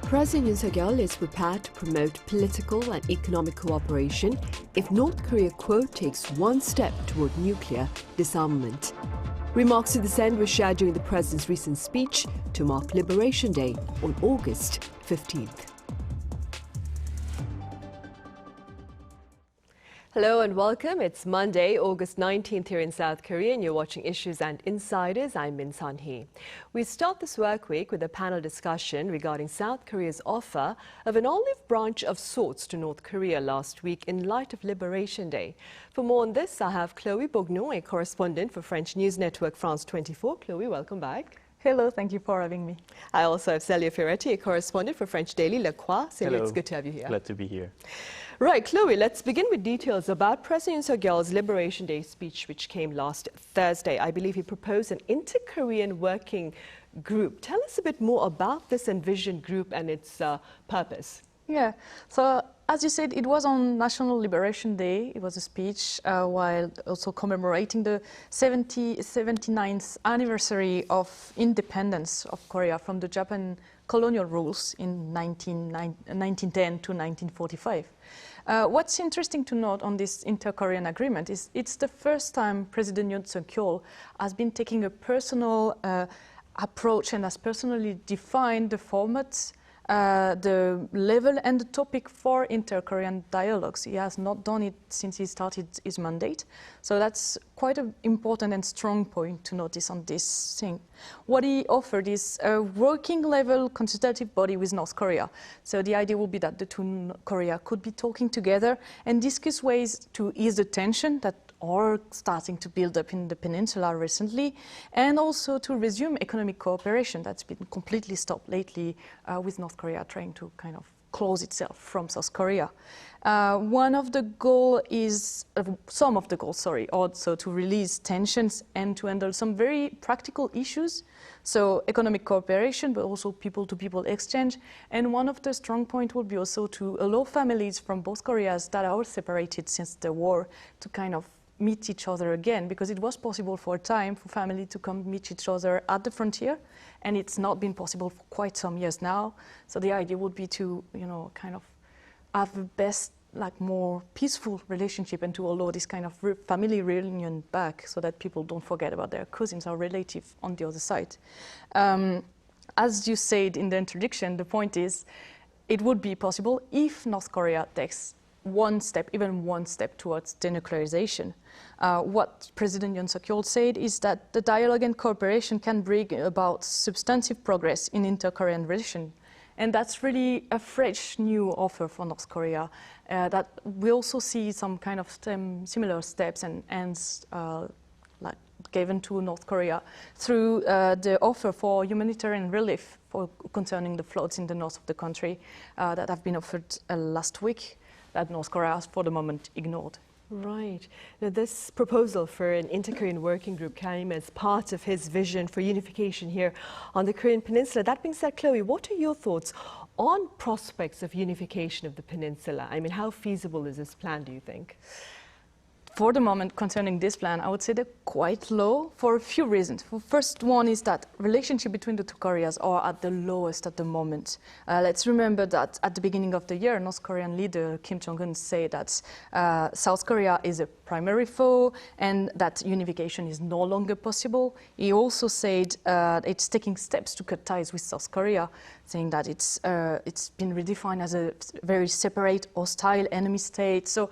President Yoon is prepared to promote political and economic cooperation if North Korea, quote, takes one step toward nuclear disarmament. Remarks to this end were shared during the president's recent speech to mark Liberation Day on August 15th. Hello and welcome. It's Monday, August 19th here in South Korea, and you're watching Issues and Insiders. I'm Min Sunhee. We start this work week with a panel discussion regarding South Korea's offer of an olive branch of sorts to North Korea last week in light of Liberation Day. For more on this, I have Chloe Borgnon, a correspondent for French news network France 24. Chloe, welcome back. Hello, thank you for having me. I also have Celio Fioretti, a correspondent for French daily Croix. Celio, it's good to have you here. Glad to be here. Right, Chloe, let's begin with details about President Yoon's Liberation Day speech, which came last Thursday. I believe he proposed an inter-Korean working group. Tell us a bit more about this envisioned group and its purpose. Yeah, so as you said, it was on National Liberation Day. It was a speech while also commemorating the 79th anniversary of independence of Korea from the Japan colonial rules in 1910 to 1945. What's interesting to note on this inter-Korean agreement is it's the first time President Yoon has been taking a personal approach and has personally defined the format, the level and the topic for inter-Korean dialogues. He has not done it since he started his mandate. So that's quite an important and strong point to notice on this thing. What he offered is a working level consultative body with North Korea. So the idea will be that the two Korea could be talking together and discuss ways to ease the tension that are starting to build up in the peninsula recently, and also to resume economic cooperation that's been completely stopped lately with North Korea trying to kind of close itself from South Korea. One of the goals is, some of the goals, also to release tensions and to handle some very practical issues. So economic cooperation, but also people-to-people exchange. And one of the strong points would be also to allow families from both Koreas that are separated since the war to kind of meet each other again, because it was possible for a time for family to come meet each other at the frontier, and it's not been possible for quite some years now. So the idea would be to, kind of have the best, more peaceful relationship and to allow this kind of family reunion back so that people don't forget about their cousins or relatives on the other side. As you said in the introduction, the point is it would be possible if North Korea takes even one step towards denuclearization. What President Yoon said is that the dialogue and cooperation can bring about substantive progress in inter-Korean relations. And that's really a fresh new offer for North Korea that we also see some kind of similar steps and ends given to North Korea through the offer for humanitarian relief concerning the floods in the north of the country that have been offered last week, that North Korea has for the moment ignored. Right. Now, this proposal for an inter-Korean working group came as part of his vision for unification here on the Korean peninsula. That being said, Chloe, what are your thoughts on prospects of unification of the peninsula? I mean, how feasible is this plan, do you think? For the moment, concerning this plan, I would say they're quite low for a few reasons. The first one is that relationship between the two Koreas are at the lowest at the moment. Let's remember that at the beginning of the year, North Korean leader Kim Jong-un said that South Korea is a primary foe and that unification is no longer possible. He also said it's taking steps to cut ties with South Korea, saying that it's been redefined as a very separate, hostile enemy state. So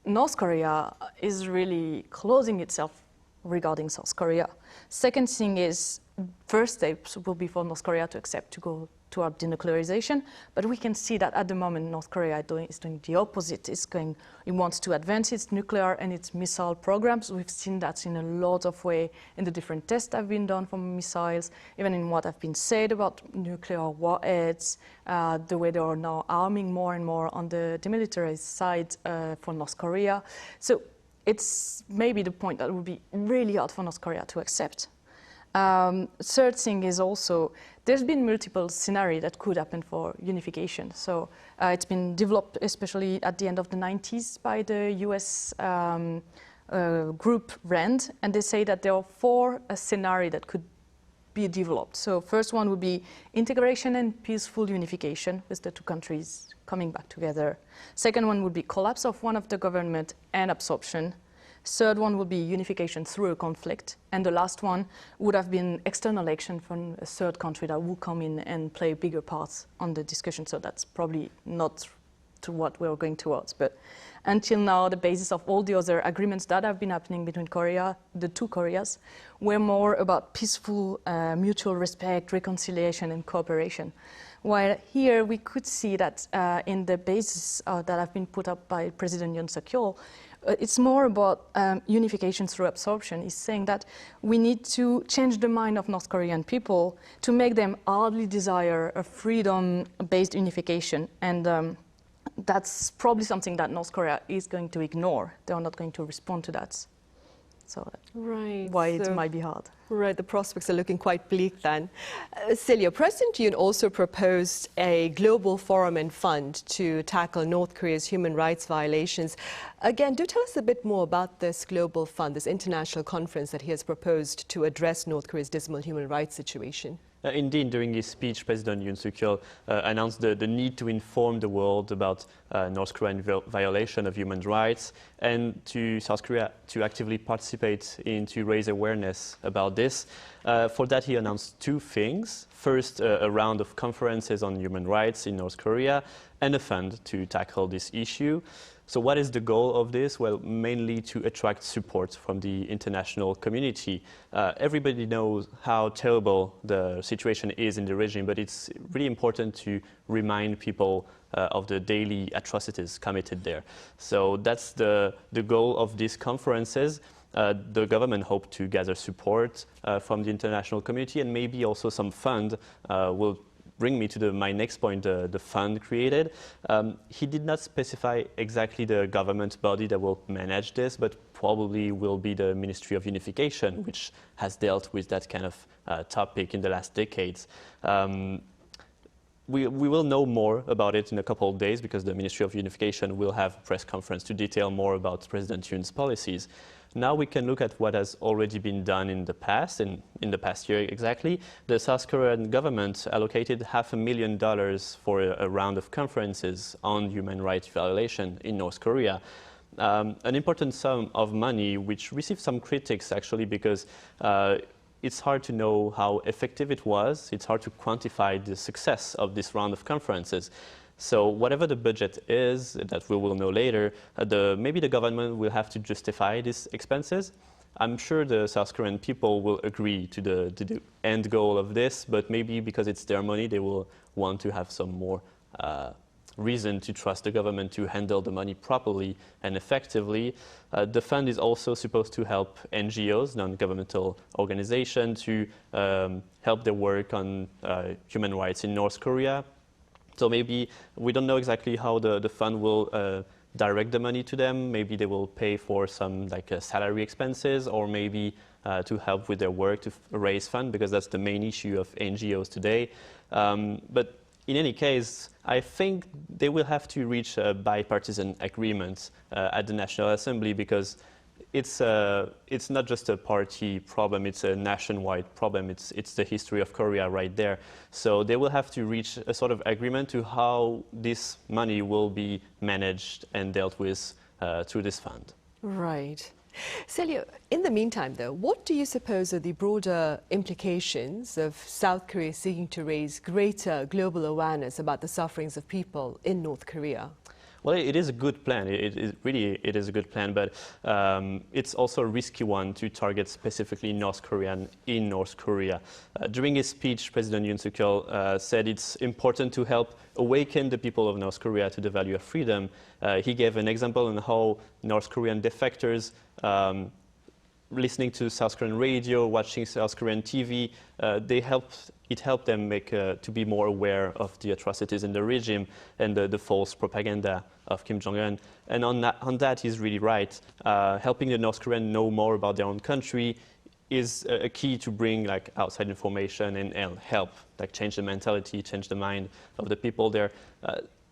North Korea is really closing itself regarding South Korea. Second thing is, first steps will be for North Korea to accept to go toward denuclearization, but we can see that at the moment North Korea is doing the opposite. It wants to advance its nuclear and its missile programs. We've seen that in a lot of ways in the different tests that have been done for missiles, even in what have been said about nuclear warheads, the way they are now arming more and more on the demilitarized side for North Korea. So it's maybe the point that would be really hard for North Korea to accept. Third thing is also, there's been multiple scenarios that could happen for unification. So it's been developed especially at the end of the 90s by the US group RAND, and they say that there are four scenarios that could be developed. So first one would be integration and peaceful unification, with the two countries coming back together. Second one would be collapse of one of the government and absorption. Third one would be unification through a conflict. And the last one would have been external action from a third country that would come in and play bigger parts on the discussion. So that's probably not to what we're going towards. But until now, the basis of all the other agreements that have been happening between Korea, the two Koreas, were more about peaceful, mutual respect, reconciliation, and cooperation. While here we could see that in the basis that have been put up by President Yoon Yeol, it's more about unification through absorption. He's saying that we need to change the mind of North Korean people to make them hardly desire a freedom-based unification. And that's probably something that North Korea is going to ignore. They are not going to respond to that. So why it might be hard. Right, the prospects are looking quite bleak then. Celio, President Yoon also proposed a global forum and fund to tackle North Korea's human rights violations. Again, do tell us a bit more about this global fund, this international conference that he has proposed to address North Korea's dismal human rights situation. Indeed, during his speech, President Yoon Yeol announced the need to inform the world about North Korean violation of human rights and to South Korea to actively participate in to raise awareness about this. For that, he announced two things. First, a round of conferences on human rights in North Korea and a fund to tackle this issue. So what is the goal of this? Well, mainly to attract support from the international community. Everybody knows how terrible the situation is in the region, but it's really important to remind people of the daily atrocities committed there. So that's the goal of these conferences. The government hoped to gather support from the international community, and maybe also some fund will bring me to my next point, the fund created. He did not specify exactly the government body that will manage this, but probably will be the Ministry of Unification, which has dealt with that kind of topic in the last decades. We will know more about it in a couple of days because the Ministry of Unification will have a press conference to detail more about President Yoon's policies. Now we can look at what has already been done in the past, and in the past year exactly. The South Korean government allocated $500,000 for a round of conferences on human rights violation in North Korea. An important sum of money which received some critics actually because it's hard to know how effective it was. It's hard to quantify the success of this round of conferences. So whatever the budget is, that we will know later, maybe the government will have to justify these expenses. I'm sure the South Korean people will agree to the end goal of this, but maybe because it's their money, they will want to have some more reason to trust the government to handle the money properly and effectively. The fund is also supposed to help NGOs, non-governmental organizations, to help their work on human rights in North Korea. So maybe we don't know exactly how the fund will direct the money to them. Maybe they will pay for some salary expenses, or maybe to help with their work to raise funds, because that's the main issue of NGOs today. But in any case, I think they will have to reach a bipartisan agreement at the National Assembly, because it's not just a party problem, it's a nationwide problem. It's the history of Korea right there. So they will have to reach a sort of agreement to how this money will be managed and dealt with through this fund. Right. Celio, in the meantime, though, what do you suppose are the broader implications of South Korea seeking to raise greater global awareness about the sufferings of people in North Korea? Well, it is a good plan. It really is a good plan, but it's also a risky one to target specifically North Korea in North Korea. During his speech, President Yoon Yeol said it's important to help awaken the people of North Korea to the value of freedom. He gave an example on how North Korean defectors listening to South Korean radio, watching South Korean TV, it helped them to be more aware of the atrocities in the regime and the false propaganda of Kim Jong-un. And on that, he's really right. Helping the North Koreans know more about their own country is a key to bring outside information and help change the mentality, change the mind of the people there.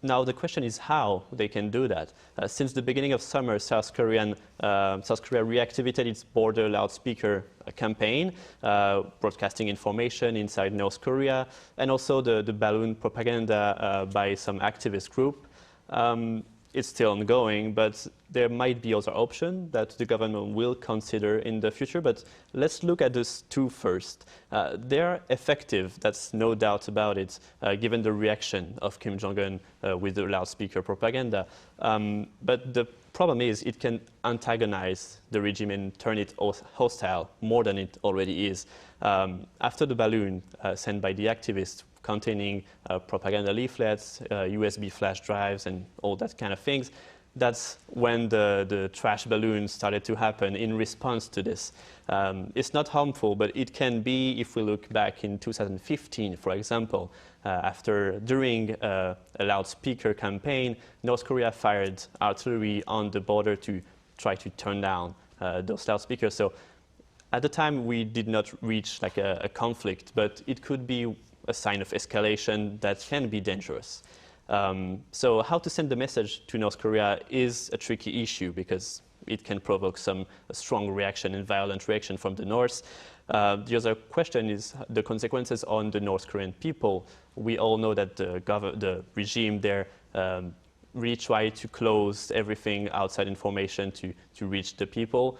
Now the question is how they can do that. Since the beginning of summer, South Korea reactivated its border loudspeaker campaign, broadcasting information inside North Korea, and also the balloon propaganda by some activist group. It's still ongoing, but there might be other options that the government will consider in the future. But let's look at these two first. They're effective, that's no doubt about it, given the reaction of Kim Jong-un with the loudspeaker propaganda. But the problem is it can antagonize the regime and turn it hostile more than it already is. After the balloon sent by the activists containing propaganda leaflets, USB flash drives, and all that kind of things, that's when the trash balloons started to happen in response to this. It's not harmful, but it can be, if we look back in 2015, for example, during a loudspeaker campaign, North Korea fired artillery on the border to try to turn down those loudspeakers. So at the time, we did not reach like a conflict, but it could be a sign of escalation that can be dangerous. So how to send the message to North Korea is a tricky issue because it can provoke some strong reaction and violent reaction from the North. The other question is the consequences on the North Korean people. We all know that the regime there really tried to close everything outside information to reach the people.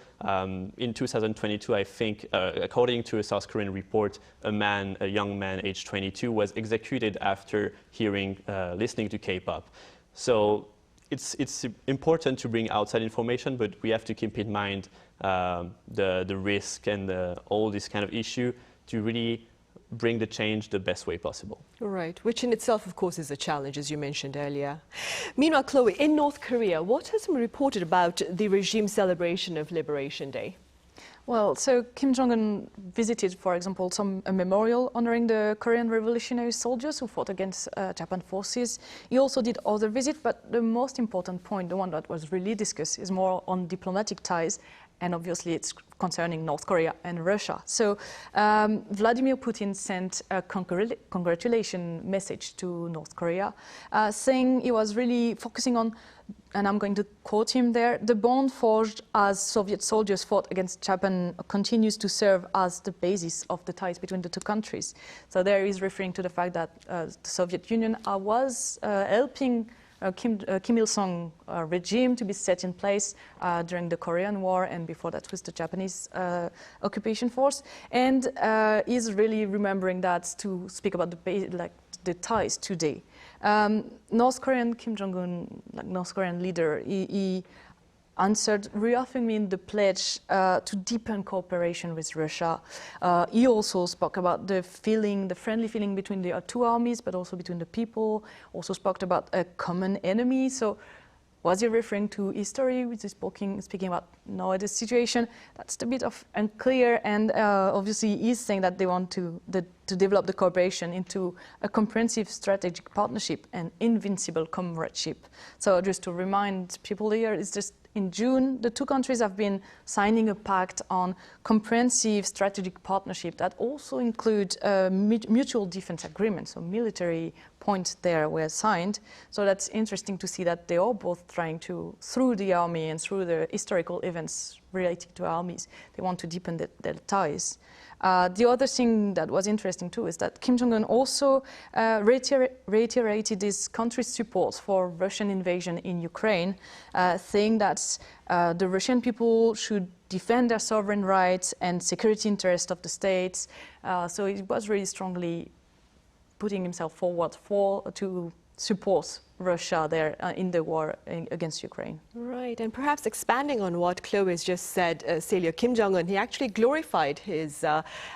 In 2022, I think, according to a South Korean report, a young man aged 22 was executed after listening to K-pop. So it's important to bring outside information, but we have to keep in mind the risk and all this kind of issue to really bring the change the best way possible. Right, which in itself, of course, is a challenge, as you mentioned earlier. Meanwhile, Chloe, in North Korea, what has been reported about the regime's celebration of Liberation Day? Well, so Kim Jong-un visited, for example, a memorial honoring the Korean revolutionary soldiers who fought against Japan forces. He also did other visits, but the most important point, the one that was really discussed, is more on diplomatic ties, and obviously it's concerning North Korea and Russia. So Vladimir Putin sent a congratulation message to North Korea, saying he was really focusing on, and I'm going to quote him there, the bond forged as Soviet soldiers fought against Japan continues to serve as the basis of the ties between the two countries. So there he's referring to the fact that the Soviet Union was helping Kim Il-sung regime to be set in place during the Korean War and before that with the Japanese occupation force. And is really remembering that to speak about the ties today. North Korean Kim Jong-un, North Korean leader, he answered, reaffirming the pledge to deepen cooperation with Russia. He also spoke about the friendly feeling between the two armies, but also between the people. Also spoke about a common enemy. So was he referring to history? Was he speaking about nowadays situation? That's a bit of unclear. And obviously, he's saying that they want to develop the cooperation into a comprehensive strategic partnership and invincible comradeship. So just to remind people here, it's just in June, the two countries have been signing a pact on comprehensive strategic partnership that also include mutual defense agreements. So military points there were signed. So that's interesting to see that they are both trying to, through the army and through the historical events related to armies, they want to deepen their ties. The other thing that was interesting too is that Kim Jong-un also reiterated his country's support for Russian invasion in Ukraine, saying that the Russian people should defend their sovereign rights and security interests of the states. So he was really strongly putting himself forward to support Russia there in the war against Ukraine. Right, and perhaps expanding on what Chloe has just said, Celio, Kim Jong-un, he actually glorified his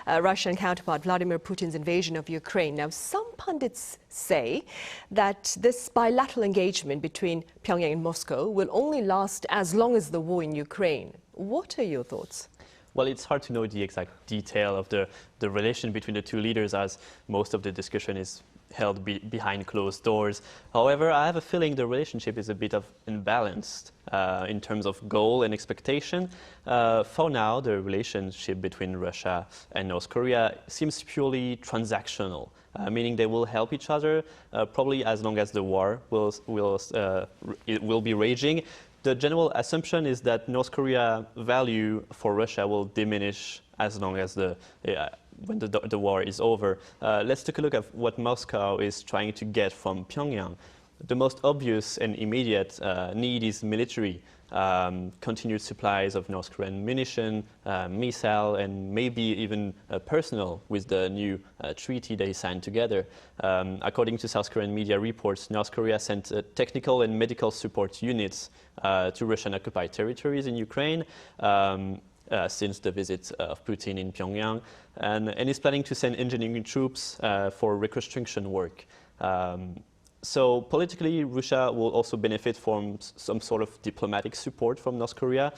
Russian counterpart Vladimir Putin's invasion of Ukraine. Now, some pundits say that this bilateral engagement between Pyongyang and Moscow will only last as long as the war in Ukraine. What are your thoughts? Well, it's hard to know the exact detail of the relation between the two leaders, as most of the discussion is held behind closed doors. However, I have a feeling the relationship is a bit of imbalanced in terms of goal and expectation. For now, the relationship between Russia and North Korea seems purely transactional. meaning they will help each other, probably as long as the war will be raging. The general assumption is that North Korea's value for Russia will diminish as long as when the war is over. Let's take a look at what Moscow is trying to get from Pyongyang. The most obvious and immediate need is military. Continued supplies of North Korean munition, missile, and maybe even personnel with the new treaty they signed together. According to South Korean media reports, North Korea sent technical and medical support units to Russian-occupied territories in Ukraine since the visit of Putin in Pyongyang, and is planning to send engineering troops for reconstruction work. So politically, Russia will also benefit from some sort of diplomatic support from North Korea.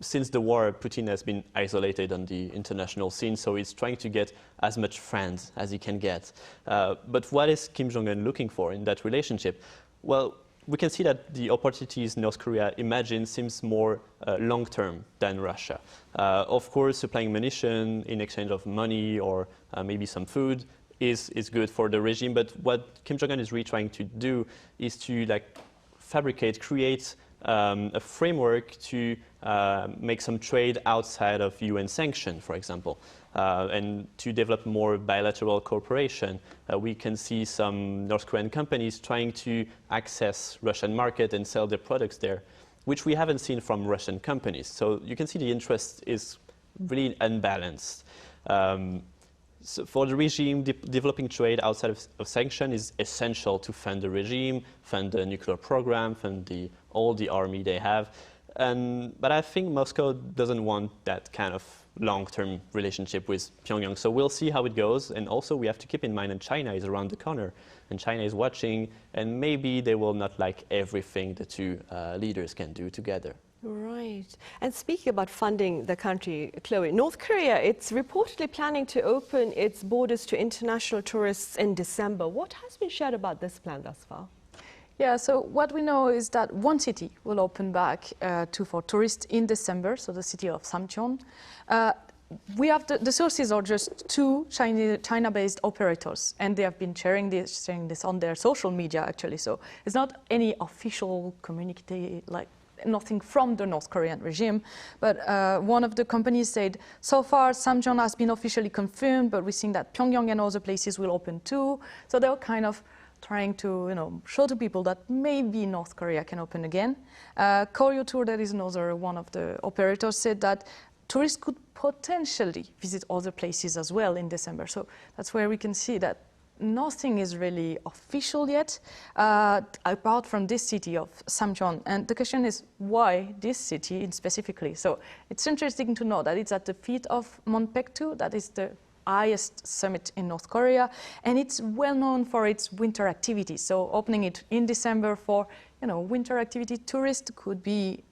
Since the war, Putin has been isolated on the international scene, so he's trying to get as much friends as he can get. But what is Kim Jong-un looking for in that relationship? Well, we can see that the opportunities North Korea imagines seems more long-term than Russia. Of course, supplying munition in exchange of money or maybe some food is good for the regime, but what Kim Jong-un is really trying to do is to create a framework to make some trade outside of UN sanction, for example, and to develop more bilateral cooperation. We can see some North Korean companies trying to access Russian market and sell their products there, which we haven't seen from Russian companies. So you can see the interest is really unbalanced. So for the regime, developing trade outside of sanction is essential to fund the regime, fund the nuclear program, fund all the army they have. But I think Moscow doesn't want that kind of long-term relationship with Pyongyang. So we'll see how it goes. And also we have to keep in mind that China is around the corner and China is watching, and maybe they will not like everything the two leaders can do together. Right. And speaking about funding the country, Chloe, North Korea, it's reportedly planning to open its borders to international tourists in December. What has been shared about this plan thus far? Yeah, so what we know is that one city will open back for tourists in December, so the city of Samcheon. We have the sources are just two China-based operators, and they have been sharing this on their social media, actually. So it's not any official communique, nothing from the North Korean regime, but one of the companies said, so far Samcheon has been officially confirmed, but we're seeing that Pyongyang and other places will open too. So they were kind of trying to show to people that maybe North Korea can open again. Koryo Tour, that is another one of the operators, said that tourists could potentially visit other places as well in December. So that's where we can see that nothing is really official yet, apart from this city of Samcheon. And the question is, why this city specifically? So it's interesting to know that it's at the feet of Monpektu, that is the highest summit in North Korea, and it's well known for its winter activities. So opening it in December for winter activity tourists could be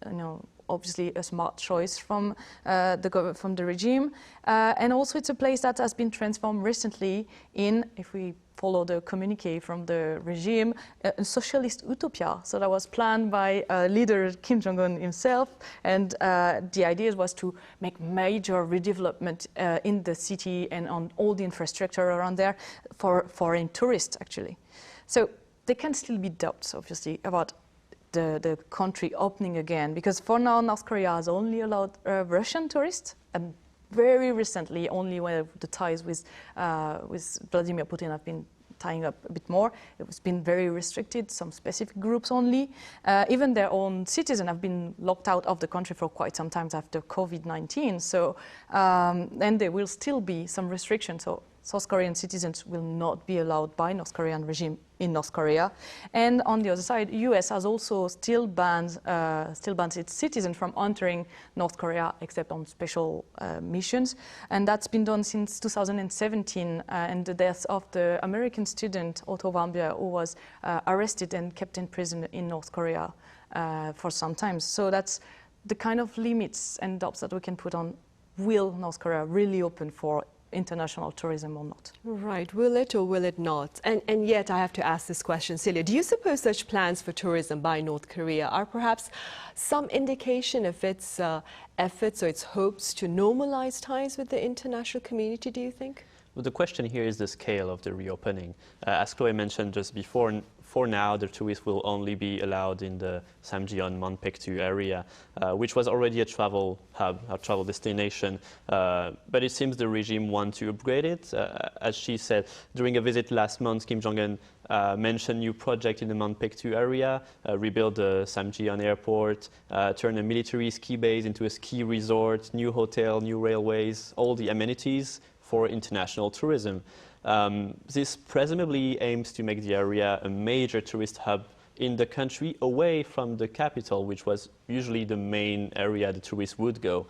obviously a smart choice from the regime, and also it's a place that has been transformed recently in, if we follow the communique from the regime, a socialist utopia. So that was planned by leader Kim Jong-un himself, and the idea was to make major redevelopment in the city and on all the infrastructure around there for foreign tourists, actually. So there can still be doubts, obviously, about the country opening again, because for now North Korea has only allowed Russian tourists, and very recently only when the ties with Vladimir Putin have been tying up a bit more. It's been very restricted, some specific groups only. Even their own citizens have been locked out of the country for quite some time after COVID-19. So, and there will still be some restrictions. So South Korean citizens will not be allowed by North Korean regime in North Korea. And on the other side, US has also still bans its citizens from entering North Korea except on special missions. And that's been done since 2017 and the death of the American student Otto Warmbier, who was arrested and kept in prison in North Korea for some time. So that's the kind of limits and doubts that we can put on, will North Korea really open for international tourism or not? Right, will it or will it not? And yet I have to ask this question, Celio, do you suppose such plans for tourism by North Korea are perhaps some indication of its efforts or its hopes to normalize ties with the international community, do you think? the question here is the scale of the reopening. As Chloe mentioned just before, for now, the tourists will only be allowed in the Samjeon-Monpektu area, which was already a travel hub, a travel destination. But it seems the regime wants to upgrade it. As she said, during a visit last month, Kim Jong-un mentioned new project in the Monpektu area, rebuild the Samjeon airport, turn a military ski base into a ski resort, new hotel, new railways, all the amenities for international tourism. This presumably aims to make the area a major tourist hub in the country, away from the capital, which was usually the main area the tourists would go.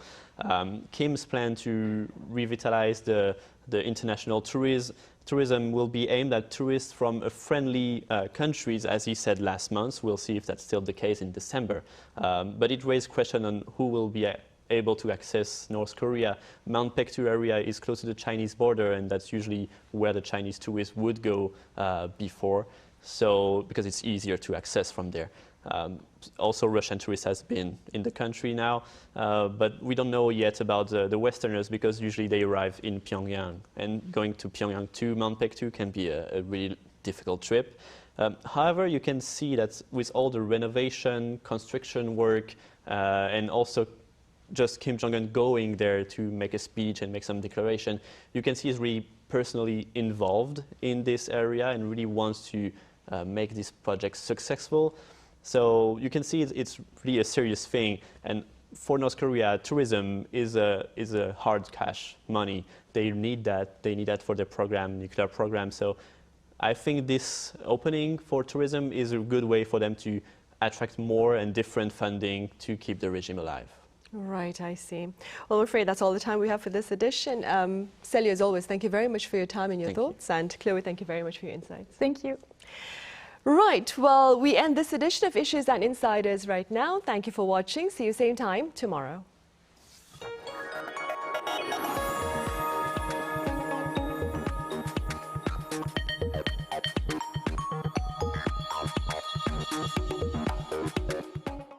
Kim's plan to revitalize the international tourism will be aimed at tourists from friendly countries, as he said last month. We'll see if that's still the case in December. But it raised question on who will be able to access North Korea. Monpektu area is close to the Chinese border, and that's usually where the Chinese tourists would go before, so because it's easier to access from there. Also, Russian tourists has been in the country now, but we don't know yet about the Westerners, because usually they arrive in Pyongyang, and going to Pyongyang to Monpektu can be a really difficult trip. However, you can see that with all the renovation, construction work, and also just Kim Jong-un going there to make a speech and make some declaration, you can see he's really personally involved in this area and really wants to make this project successful. So you can see it's really a serious thing. And for North Korea, tourism is a hard cash money. They need that. They need that for their program, nuclear program. So I think this opening for tourism is a good way for them to attract more and different funding to keep the regime alive. Right, I see. Well, I'm afraid that's all the time we have for this edition. Celio, as always, thank you very much for your time and your thoughts. And Chloe, thank you very much for your insights. Thank you. Right, well, we end this edition of Issues and Insiders right now. Thank you for watching. See you same time tomorrow.